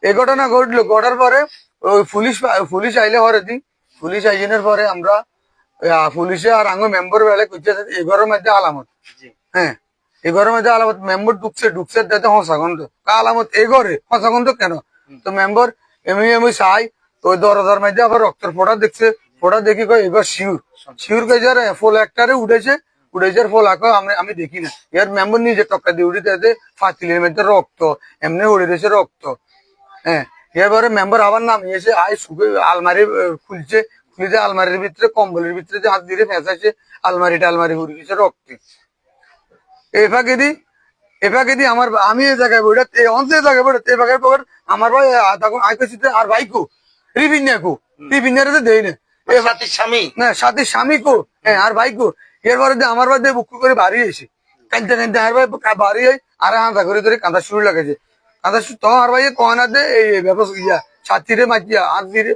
এই ঘটনা ঘটলো, ঘটার পরে ওই পুলিশ আইলে পরে দিন, পুলিশ আইনের পরে আমরা পুলিশে আর আঙ্গ মেম্বার বেলা করছে এগারোর মধ্যে আলামত। হ্যাঁ, এগারোর মধ্যে আলামত মেম্বার ঢুকছে যাতে হসাগন্ত আলামত এগরে হসাগন্ত কেন? তো মেম্বার এমনি চাই তো ওই দরজার মধ্যে আবার রক্তের ফোঁটা দেখছে, ফোঁটা দেখি কয় এবার শিউর কে যার ফোল একটারে উঠেছে, উঠেছে ফোল আঁকো আমি দেখি না। এর মেম্বার নিজে টক্কা দিয়ে উঠে দেয় ফাতিলের মধ্যে রক্ত, এমনি উড়ে রয়েছে রক্ত। হ্যাঁ, এবারে মেম্বার আবার নামিয়েছে, আই শুকে আলমারি খুলছে, খুলছে আলমারির ভিতরে কম্বলের ভিতরে যে হাত দিয়ে ফেঁসাইছে, আলমারি উড়ে গেছে রক্তে। এফাকে দি আমার আমি এই জায়গায় বইটা অঞ্চল জায়গায় বইটা এফাকে পর আমার ভাই তখন আইতেছিতে আর ভাইকো রিভিনিয়ারে দেই না সাথী স্বামী কো, হ্যাঁ আর ভাইকো। এরপরে আমার ভাই দিয়ে বুক করে বাড়ি এসে কাঁদতে কাঁদতে আর ভাই বাড়ি আর হাঁটা করে ধরে কাঁদা শুরু লাগেছে। কাঁদা তো আর ভাই কয়না দে এই ব্যবস্থা ইয়া সাথীরে মাইয়া হাত দিয়ে